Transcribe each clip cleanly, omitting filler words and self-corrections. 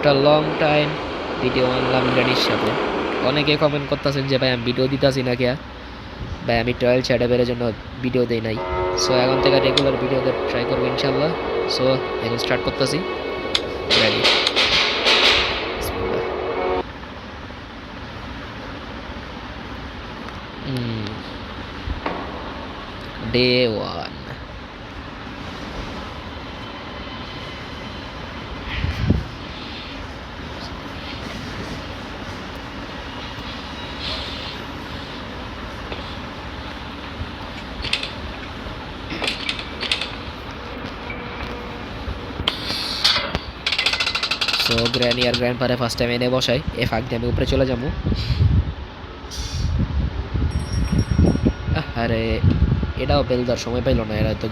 After long time video আনলাম গ্র্যানির সাথে। অনেকে কমেন্ট করতেছেন যে ভাই আমি ভিডিও দিতেছি না কে, ভাই আমি ট্রায়াল চ্যাটাবের জন্য ভিডিও দেই নাই। সো এখন থেকে রেগুলার ভিডিও ট্রাই করবো ইনশাল্লাহ। সো এখন স্টার্ট করতেছি গ্র্যানি। ডে 1। সো গ্র্যানি আর গ্র্যান্ডপারে ফার্স্ট টাইম এনে বসাই, এ ফাঁক দিয়ে আমি উপরে চলে যাবো। আরে এটাও বেলদার সময় পাইল না, এরা তো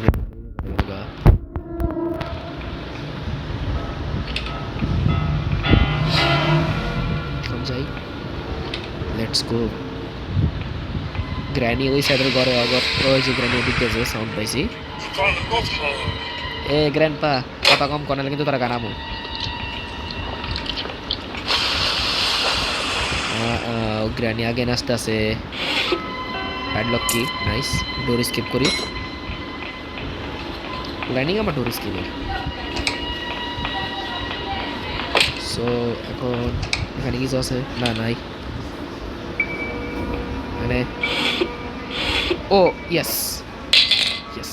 যাই। Let's go. গ্র্যানি ওই সাইডের ঘরে আগর ওই যে গ্র্যানি ওদিক দিয়ে সাউন্ড পাইছি। এ গ্র্যান্ডপা কথা কম কনালে কিন্তু তারা গানামু। গ্র্যানি আগে নাচতে আছে। প্যাডলক কি নাইস। ডোর স্কিপ করি। লাইনিং আমার ডোর স্কিপের। সো এখন এখানে কিছু আছে না? নাই মানে ও ইয়েস ইয়েস।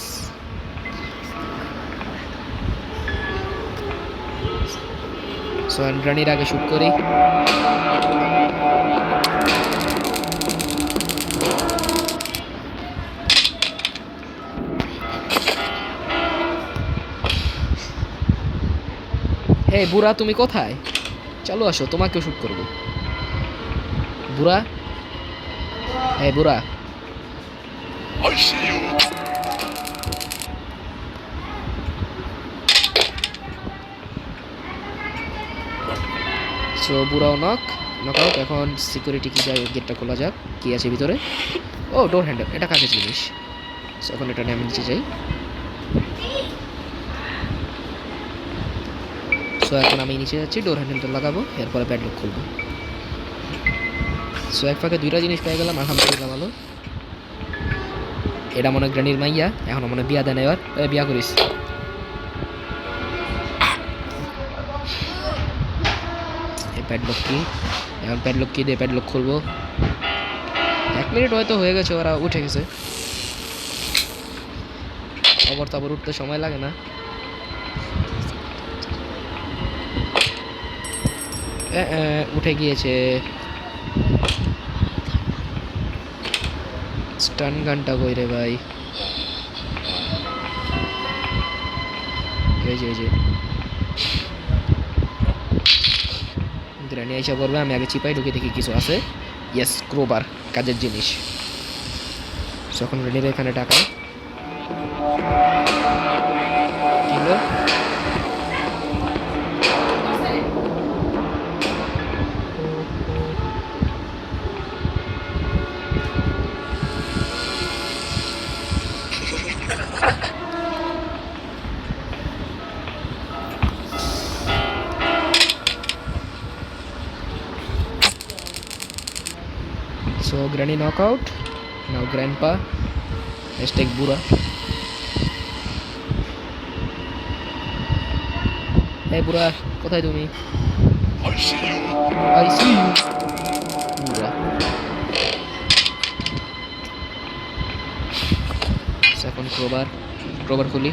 সো রানির আগে শুট করি। হে বুড়া তুমি কোথায়? চলো আসো, তোমাকেও শুট করবো। বুড়া, হে বুড়া। সো বুড়াও নক আউট। এখন সিকিউরিটি কি যায়, গেটটা খোলা যাক, কি আছে ভিতরে। ও ডোর হ্যান্ডেল, এটা কাজের জিনিস। সো এখন এটা নিয়ে আমি নিচে যাই। সো এখন আমি নিচে যাচ্ছি, ডোর হ্যান্ডেলটা লাগাবো, এরপরে প্যাডলক খুলবো। সো এক ফাঁকে দুইটা জিনিস পেয়ে গেলাম, আলহামদুলিল্লাহ ভালো। এটা মনে গ্রানির মাইয়া, এখন মনে বিয়া দেয় এবার। বিয়া করিস। এই প্যাডলক কি, এখন প্যাডলক কি দিয়ে প্যাডলক খুলবো। 1 মিনিট হয়তো হয়ে গেছে, ওরা উঠে গেছে। খবর তারপর উঠতে সময় লাগে না। উঠে গিয়েছে। স্টান গানটা কই রে ভাই? এই যে গ্রানি আইসা করবে, আমি আগে চিপাই ঢুকে দেখি কিছু আছে। ইয়েস, ক্রোবার, কাজের জিনিস। যখন গ্রানির এখানে টাকা kilo. So Granny knockout. Now Grandpa. Hashtag Bura. Hey Bura, কোথায় তুমি? I see you. Bura. Second crowbar খুলি।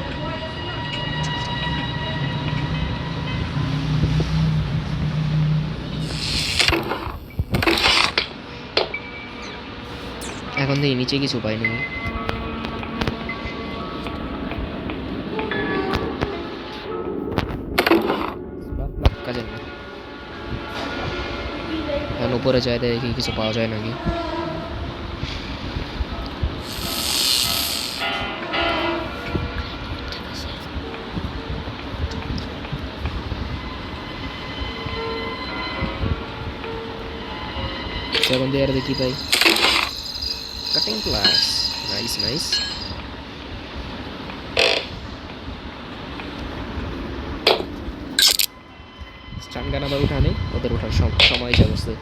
এখন দেখি নিচে কিছু পাইনি। কাজের না। এখন উপরে যায় দেখি কিছু পাওয়া যায় নাকি। এখন দিয়ে আর দেখি পাই। Cutting glass. Nice. চানগান আবার উঠা নেই, ওদের ওঠার সময় এসে গেছে।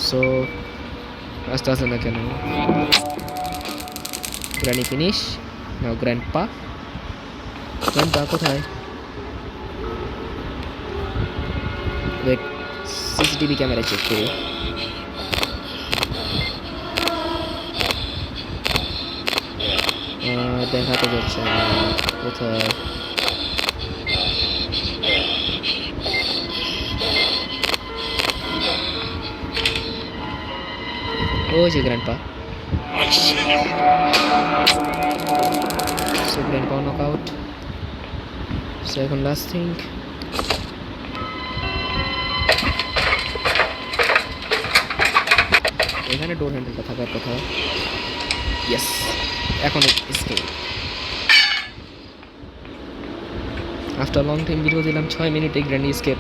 সো আস্তে আস্তে না কেন গ্র্যানি ফিনিশ নাও গ্র্যান্ডপা কোথায়? ওয়েট, সিসিটিভি ক্যামেরা চেক করি। দেখাতে যাচ্ছে না কোথায়। ওই যে grandpa. So grandpa knock out. So এখন লাস্ট থিং, এখানে ডোর হ্যান্ডেলটা থাকার কথা। ইয়েস, এখন escape. After long time video দিলাম 6 মিনিটে grand escape.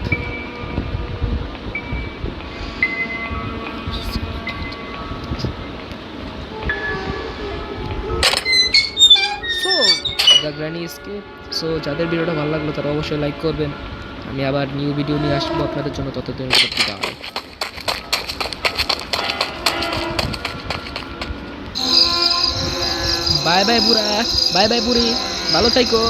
So the granny escape. So যাদের ভিডিওটা ভালো লাগলো তারা অবশ্যই লাইক করবেন। আমি আবার নিউ ভিডিও নিয়ে আসবো আপনাদের জন্য, ততদিন বাই বাই বুড়া, বাই বাই বুড়ি, ভালো থাইকো।